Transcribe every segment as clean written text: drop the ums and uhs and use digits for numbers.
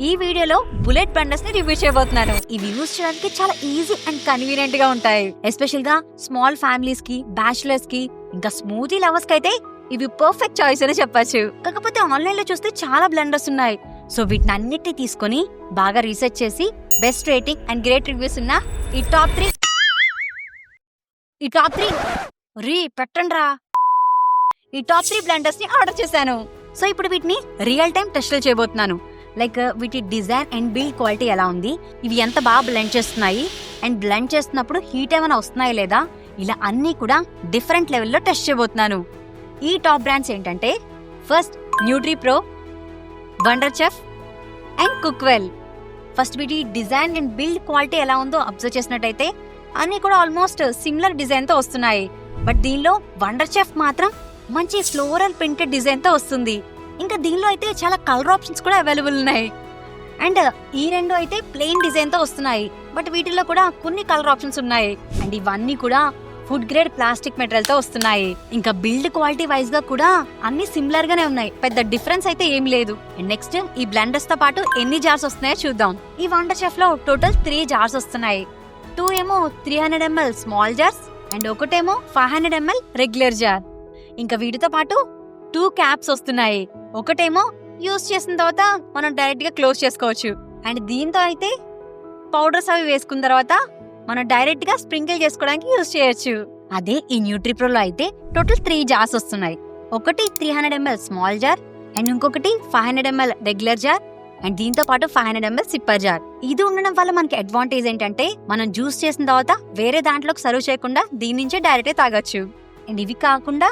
ఈ వీడియోలో bullet blenders ని రివ్యూ చేయబోతున్నాను. ఇవి యూజ్ చేయడానికి చాలా ఈజీ అండ్ కన్వీనియంట్ గా ఉంటాయి. ఎస్పెషల్ గా స్మాల్ ఫ్యామిలీస్ కి, బ్యాచులర్స్ కి, ఇంకా స్మూతీ లవర్స్ కి అయితే ఇవి పర్ఫెక్ట్ చాయిస్ అని చెప్పొచ్చు. కాకపోతే ఆన్లైన్ లో చూస్తే చాలా బ్లెండర్స్ ఉన్నాయి. సో వీటిని అన్నిటిని తీసుకొని బాగా రీసెర్చ్ చేసి best rating and great reviews ఉన్న ఈ టాప్ త్రీ పెట్టండ్రా ఈ టాప్ 3 బ్లెండర్స్ ని ఆర్డర్ చేశాను. సో ఇప్పుడు వీటిని రియల్ టైం టెస్ట్లు చేయబోతున్నాను. లైక్ వీటి డిజైన్ అండ్ బిల్డ్ క్వాలిటీ ఎలా ఉంది, ఇవి ఎంత బాగా బ్లెండ్ చేస్తున్నాయి, అండ్ బ్లెండ్ చేస్తున్నప్పుడు హీట్ ఏమైనా వస్తున్నాయి లేదా, ఇలా అన్నీ కూడా డిఫరెంట్ లెవెల్లో టెస్ట్ చేయబోతున్నాను. ఈ టాప్ బ్రాండ్స్ ఏంటంటే first Nutripro, Wonderchef and Cookwell. First వీటి డిజైన్ అండ్ బిల్డ్ క్వాలిటీ ఎలా ఉందో అబ్జర్వ్ చేసినట్టయితే అన్నీ కూడా ఆల్మోస్ట్ సిమిలర్ డిజైన్ తో వస్తున్నాయి. బట్ దీనిలో వండర్ చెఫ్ మాత్రం మంచి ఫ్లోరల్ ప్రింటెడ్ డిజైన్ తో వస్తుంది. ఇంకా దీనిలో అయితే చాలా కలర్ ఆప్షన్స్ కూడా అవైలబుల్ ఉన్నాయి. అండ్ ఈ రెండు అయితే ప్లెయిన్ డిజైన్ తో వస్తున్నాయి. బట్ వీటిల్లో కూడా కొన్ని కలర్ ఆప్షన్స్ ఉన్నాయి. అండ్ ఇవన్నీ కూడా ఫుడ్ గ్రేడ్ ప్లాస్టిక్ మెటీరియల్ తో వస్తున్నాయి. ఇంకా బిల్డ్ క్వాలిటీ వైజ్ గా కూడా అన్ని సిమిలర్ గానే ఉన్నాయి. పెద్ద డిఫరెన్స్ అయితే ఏం లేదు. నెక్స్ట్ ఈ బ్లెండర్స్ తో పాటు ఎన్ని జార్స్ వస్తున్నాయో చూద్దాం. ఈ వండర్ చెఫ్ లో టోటల్ 3 జార్స్ వస్తున్నాయి. 2 ఏమో 300 ml స్మాల్ జార్స్ అండ్ ఒకటేమో 500 ml రెగ్యులర్ జార్. ఇంకా వీటితో పాటు 2 క్యాప్స్ వస్తున్నాయి. ఒకటేమో యూస్ చేసిన తర్వాత మనం డైరెక్ట్ గా క్లోజ్ చేసుకోవచ్చు. అండ్ దీంతో అయితే పౌడర్స్ అవి వేసుకున్న తర్వాత మనం డైరెక్ట్ గా స్ప్రింకిల్ చేసుకోవడానికి యూస్ చేయొచ్చు. అదే ఈ న్యూట్రిప్రోలో అయితే టోటల్ 3 జార్స్ వస్తున్నాయి. ఒకటి 300 ml స్మాల్ జార్ అండ్ ఇంకొకటి 500 ml రెగ్యులర్ జార్ అండ్ దీంతో పాటు 500 ml సిప్పర్ జార్. ఇది ఉండడం వల్ల మనకి అడ్వాంటేజ్ ఏంటంటే మనం జ్యూస్ చేసిన తర్వాత వేరే దాంట్లోకి సర్వ్ చేయకుండా దీని నుంచే డైరెక్ట్ తాగొచ్చు. అండ్ ఇవి కాకుండా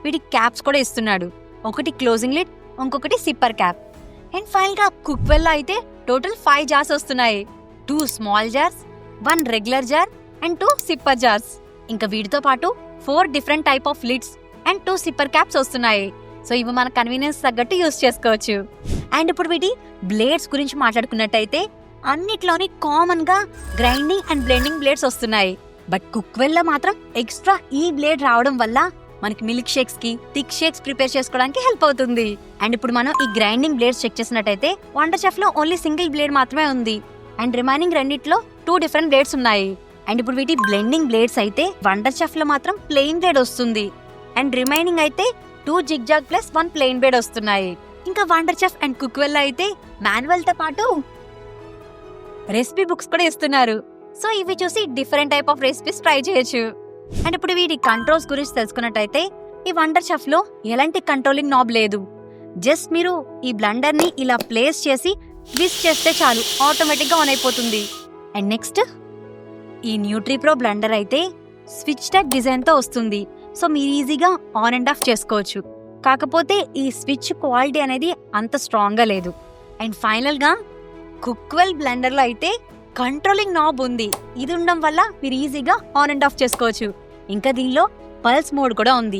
వీటికి క్యాప్స్ కూడా ఇస్తున్నాడు. ఒకటి క్లోజింగ్ లిడ్, ఇంకొకటి సిప్పర్ క్యాప్. అండ్ ఫైనల్ గా కుక్వెల్ అయితే టోటల్ 5 జార్స్ వస్తున్నాయి. 2 small jars, 1 regular jar and 2 sipper jars. ఇంకా వీటితో పాటు 4 different type of lids and 2 sipper caps వస్తున్నాయి. సో ఇవి మన కన్వీనియన్స్ తగ్గట్టు యూస్ చేసుకోవచ్చు. అండ్ ఇప్పుడు వీటి బ్లేడ్స్ గురించి మాట్లాడుకున్నట్టయితే అన్నిట్లోని కామన్ గా గ్రైండింగ్ అండ్ బ్లెండింగ్ బ్లేడ్స్ వస్తున్నాయి. బట్ కుక్వెల్ లో మాత్రం ఎక్స్ట్రా ఈ బ్లేడ్ రావడం వల్ల మనకి మిల్క్ షేక్స్ కి, థిక్ షేక్స్ ప్రిపేర్ చేసుకోవడానికి హెల్ప్ అవుతుంది. అండ్ ఇప్పుడు మనం ఈ గ్రైండింగ్ బ్లేడ్స్ చెక్ చేసినట్టయితే వండర్ చెఫ్ లో ఓన్లీ సింగిల్ బ్లేడ్ మాత్రమే ఉంది. అండ్ రిమైనింగ్ రెండిట్లో 2 డిఫరెంట్ బ్లేడ్స్ ఉన్నాయి. అండ్ ఇప్పుడు వీటి బ్లెండింగ్ బ్లేడ్స్ అయితే వండర్ చెఫ్ లో మాత్రం ప్లెయిన్ బ్లేడ్ వస్తుంది. అండ్ రిమైనింగ్ అయితే 2 జిగ్జాగ్ ప్లస్ 1 ప్లెయిన్ బ్లేడ్ వస్తున్నాయి. ఇంకా వండర్ చెఫ్ అండ్ కుక్వెల్ అయితే మాన్యువల్ తో పాటు రెసిపీ బుక్స్ కూడా ఇస్తున్నారు. సో ఇవి చూసి different type of recipes try చేయొచ్చు. అండ్ ఇప్పుడు వీటి కంట్రోల్స్ గురించి తెలుసుకున్నట్టయితే ఈ వండర్ చెఫ్ లో ఎలాంటి కంట్రోలింగ్ నాబ్ లేదు. జస్ట్ మీరు ఈ బ్లెండర్ ని ఇలా ప్లేస్ చేసి ట్విస్ట్ చేస్తే చాలు, ఆటోమేటిక్ గా ఆన్ అయిపోతుంది. అండ్ నెక్స్ట్ ఈ న్యూట్రిప్రో బ్లెండర్ అయితే స్విచ్ టైప్ డిజైన్ తో వస్తుంది. సో మీరు ఈజీగా ఆన్ అండ్ ఆఫ్ చేసుకోవచ్చు. కాకపోతే ఈ స్విచ్ క్వాలిటీ అనేది అంత స్ట్రాంగ్ గా లేదు. అండ్ ఫైనల్ గా కుక్వెల్ బ్లెండర్ లో అయితే కంట్రోలింగ్ నాబ్ ఉంది. ఇది ఉండడం వల్ల మీరు ఈజీగా ఆన్ అండ్ ఆఫ్ చేసుకోవచ్చు. ఇంకా దీనిలో పల్స్ మోడ్ కూడా ఉంది.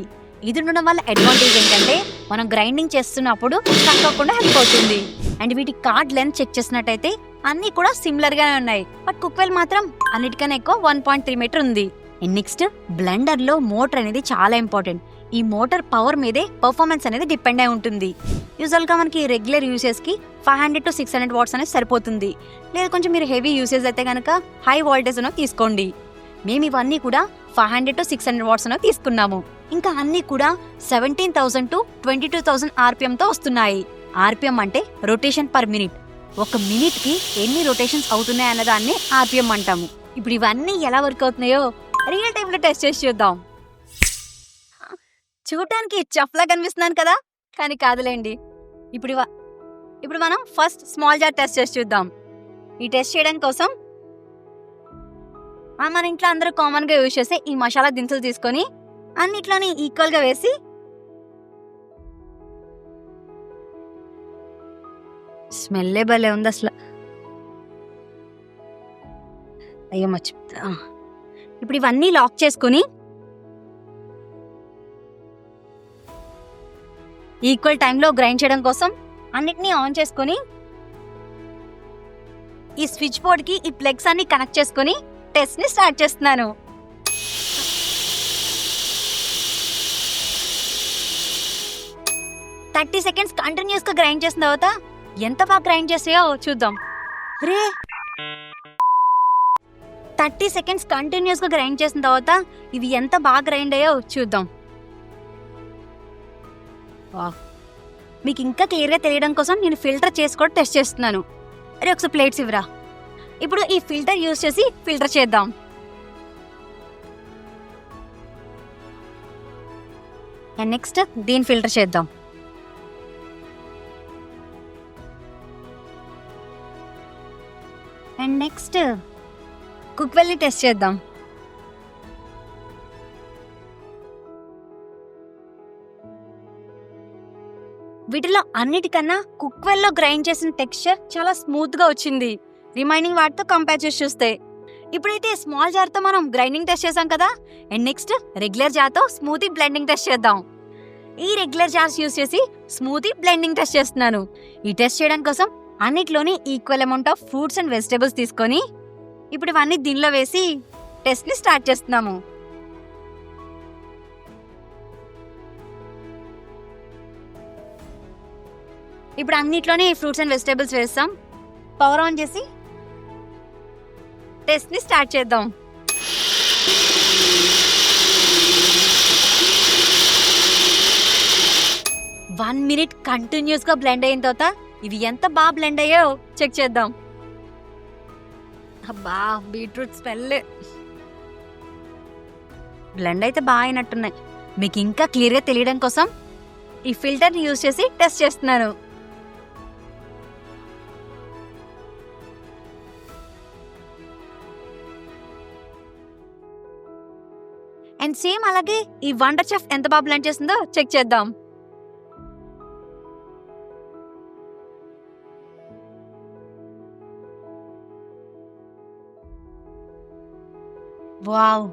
ఇది ఉండడం వల్ల అడ్వాంటేజ్ ఏంటంటే మనం గ్రైండింగ్ చేస్తున్నప్పుడు స్టక్ అవ్వకుండా హెల్ప్ అవుతుంది. అండ్ వీటి కార్డ్ లెంత్ చెక్ చేసినట్టయితే అన్ని కూడా సిమిలర్ గానే ఉన్నాయి. బట్ కుక్వెల్ మాత్రం అన్నిటికన్నా ఎక్కువ 1.3 మీటర్ ఉంది. అండ్ నెక్స్ట్ బ్లెండర్ లో మోటార్ అనేది చాలా ఇంపార్టెంట్. ఈ మోటార్ పవర్ మీదే పర్ఫార్మెన్స్ అనేది డిపెండ్ అయి ఉంటుంది. యూజువల్ గా మనకి రెగ్యులర్ యూసేజ్ కి 500 to 600 వాట్స్ అనేది సరిపోతుంది. లేదా కొంచెం మీరు హెవీ యూసేజ్ అయితే కనుక హై వోల్టేజ్ అనేది తీసుకోండి. మేము ఇవన్నీ కూడా 500 to 600 వాట్స్ అనేది తీసుకున్నాము. ఇంకా అన్ని కూడా 17,000 to 22,000 RPM తో వస్తున్నాయి. RPM అంటే రొటేషన్ పర్ మినిట్. ఒక మినిట్ కి ఎన్ని రొటేషన్స్ అవుతున్నాయి అన్నదాన్ని RPM అంటాము. ఇప్పుడు ఇవన్నీ ఎలా వర్క్ అవుతున్నాయో రియల్ టైమ్ లో టెస్ట్ చేసి చూద్దాం. చూడటానికి చఫ్లా కనిపిస్తున్నాను కదా, కానీ కాదులేండి. ఇప్పుడు మనం ఫస్ట్ స్మాల్ జార్ టెస్ట్ చేసి చూద్దాం. ఈ టెస్ట్ చేయడం కోసం మన ఇంట్లో అందరూ కామన్ గా యూజ్ చేసే ఈ మసాలా దినుసులు తీసుకొని అన్నిట్లోని ఈక్వల్ గా వేసి స్మెల్లే భలే ఉంది అసలు. అయ్యో మర్చిపోతా. ఇప్పుడు ఇవన్నీ లాక్ చేసుకుని ఈక్వల్ టైంలో గ్రైండ్ చేయడం కోసం అన్నిటినీ ఆన్ చేసుకుని ఈ స్విచ్ బోర్డ్ కి ఈ ప్లగ్స్ అన్ని కనెక్ట్ చేసుకుని టెస్ట్ ని స్టార్ట్ చేస్తున్నాను. థర్టీ సెకండ్స్ కంటిన్యూస్ గా గ్రైండ్ చేసిన తర్వాత ఎంత బాగా గ్రైండ్ చేసాయో చూద్దాం. రే 30 సెకండ్స్ కంటిన్యూస్ గా గ్రైండ్ చేసిన తర్వాత ఇవి ఎంత బాగా గ్రైండ్ అయ్యో చూద్దాం. మీకు ఇంకా క్లియర్గా తెలియడం కోసం నేను ఫిల్టర్ చేసి కూడా టెస్ట్ చేస్తున్నాను. అరే ఒకసారి ప్లేట్స్ ఇవ్వరా. ఇప్పుడు ఈ ఫిల్టర్ యూజ్ చేసి ఫిల్టర్ చేద్దాం. అండ్ నెక్స్ట్ దీన్ని ఫిల్టర్ చేద్దాం. అండ్ నెక్స్ట్ కుక్వెల్ని టెస్ట్ చేద్దాం. వీటిలో అన్నిటికన్నా కుక్వెల్లో గ్రైండ్ చేసిన టెక్స్చర్ చాలా స్మూత్ గా వచ్చింది రిమైనింగ్ వాటితో కంపేర్ చేసి చూస్తే. ఇప్పుడైతే స్మాల్ జార్తో మనం గ్రైండింగ్ టెస్ట్ చేసాం కదా, అండ్ నెక్స్ట్ రెగ్యులర్ జార్తో స్మూతీ బ్లెండింగ్ టెస్ట్ చేద్దాం. ఈ రెగ్యులర్ జార్స్ యూస్ చేసి స్మూతీ బ్లెండింగ్ టెస్ట్ చేస్తున్నాను. ఈ టెస్ట్ చేయడం కోసం అన్నిట్లోని equal amount of fruits and vegetables తీసుకొని ఇప్పుడు ఇవన్నీ దీనిలో వేసి టెస్ట్ ని స్టార్ట్ చేస్తున్నాము. ఇప్పుడు అన్నిట్లోని ఫ్రూట్స్ అండ్ వెజిటేబుల్స్ వేస్తాం. పవర్ ఆన్ చేసి టెస్ట్ ని స్టార్ట్ చేద్దాం. వన్ మినిట్ కంటిన్యూస్ గా బ్లెండ్ అయిన తర్వాత ఇవి ఎంత బాగా బ్లెండ్ అయ్యాయో చెక్ చేద్దాం. అబ్బా బీట్రూట్ స్మెల్. బ్లెండ్ అయితే బాగా అయినట్టున్నాయి. మీకు ఇంకా క్లియర్గా తెలియడం కోసం ఈ ఫిల్టర్ని యూజ్ చేసి టెస్ట్ చేస్తున్నాను. అండ్ సేమ్ అలాగే ఈ వండర్ చెఫ్ ఎంత బాగా బ్లెండ్ చేసిందో చెక్ చేద్దాం. వావ్,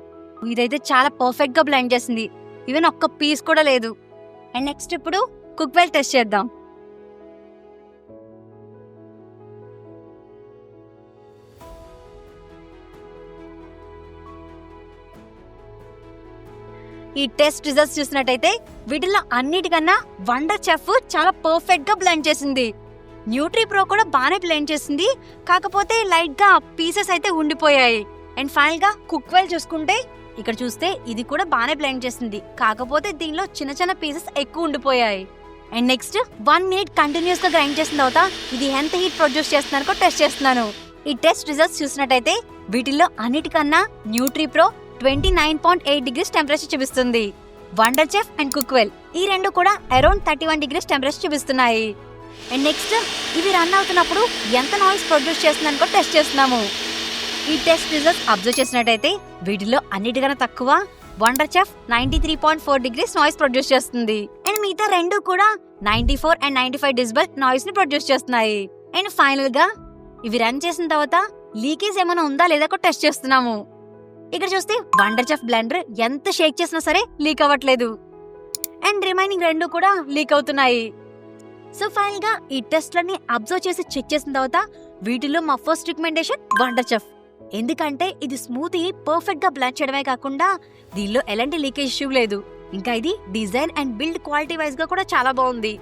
ఇదైతే చాలా పర్ఫెక్ట్ గా బ్లెండ్ చేసింది. ఈవెన్ ఒక్క పీస్ కూడా లేదు. అండ్ నెక్స్ట్ ఇప్పుడు కుక్వెల్ టెస్ట్ చేద్దాం. ఈ టెస్ట్ రిజల్ట్స్ చూసినట్టయితే వీటిలో అన్నిటికన్నా వండర్ చెఫ్ చాలా పర్ఫెక్ట్ గా బ్లెండ్ చేసింది. న్యూట్రీ ప్రో కూడా బాగానే బ్లెండ్ చేసింది, కాకపోతే లైట్ గా పీసెస్ అయితే ఉండిపోయాయి. అండ్ ఫైనల్ గా కుక్వెల్ చూసుకుంటే ఇక్కడ చూస్తే ఇది కూడా బాగానే బ్లెండ్ చేసింది, కాకపోతే దీనిలో చిన్న చిన్న పీసెస్ ఎక్కువ ఉండిపోయాయి. అండ్ నెక్స్ట్ 1 మినిట్ కంటిన్యూస్ గా గ్రైండ్ చేసిన తర్వాత ఇది ఎంత హీట్ ప్రొడ్యూస్ చేస్తున్నారో టెస్ట్ చేస్తున్నాను. ఈ టెస్ట్ రిజల్ట్స్ చూసినట్టయితే వీటిల్లో అన్నిటికన్నా న్యూట్రీ ప్రో 29.8 డిగ్రీస్ టెంపరేచర్ చూపిస్తుంది. వండర్ చెఫ్ అండ్ కుక్వెల్ ఈ రెండు కూడా అరౌండ్ 31 డిగ్రీస్ టెంపరేచర్ చూపిస్తున్నాయి. అండ్ నెక్స్ట్ ఇవి రన్ అవుతున్నప్పుడు ఎంత నాయిస్ ప్రొడ్యూస్ చేస్తుందని కూడా టెస్ట్ చేస్తున్నాము. ఈ టెస్ట్ రిజల్ట్స్ అబ్జర్వ్ చేసినట్టయితే వీటిలో అన్నిటికన్నా తక్కువ wonder chef 93.4 degrees noise produce చేస్తుంది. అండ్ మిగతా రెండు కూడా 94 అండ్ 95 డెసిబెల్ నాయిస్ ని ప్రొడ్యూస్ చేస్తున్నాయి. అండ్ ఫైనల్ గా ఇవి రన్ చేసిన తర్వాత లీకేజ్ ఏమైనా ఉందా లేదా కూడా టెస్ట్ చేస్తున్నాము. ఇక్కడ చూస్తే వండర్ చెఫ్ బ్లెండర్ ఎంత షేక్ చేసినా సరే లీక్ అవ్వట్లేదు, అండ్ రిమైనింగ్ రెండు కూడా లీక్ అవుతున్నాయి. సో ఫైనల్ గా ఈ టెస్ట్లన్నీ అబ్జర్వ్ చేసి చెక్ చేసిన తర్వాత వీటిలో మా ఫస్ట్ రికమెండేషన్ వండర్ చెఫ్. ఎందుకంటే ఇది స్మూతీ పర్ఫెక్ట్ గా బ్లెండ్ చేయడమే కాకుండా దీనిలో ఎలాంటి లీకేజ్ ఇష్యూ లేదు. ఇంకా ఇది design and build quality wise గా కూడా చాలా బాగుంది.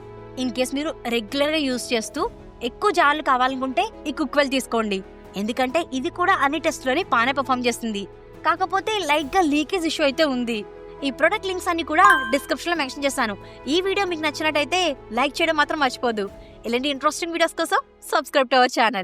ఇన్ కేస్ మీరు రెగ్యులర్ గా యూజ్ చేస్తూ ఎక్కువ జార్లు కావాలనుకుంటే ఈ కుక్వెల్ తీసుకోండి. ఎందుకంటే ఇది కూడా అన్ని టెస్ట్ లోనే బాగానే పర్ఫామ్ చేస్తుంది, కాకపోతే లైట్ గా లీకేజ్ ఇష్యూ అయితే ఉంది. ఈ ప్రొడక్ట్ లింక్స్ అన్ని కూడా డిస్క్రిప్షన్ లో మెన్షన్ చేశాను. ఈ వీడియో మీకు నచ్చినట్టయితే లైక్ చేయడం మాత్రం మర్చిపోదు. ఇలాంటి ఇంట్రెస్టింగ్ వీడియోస్ కోసం సబ్స్క్రైబ్ టు అవర్ ఛానల్.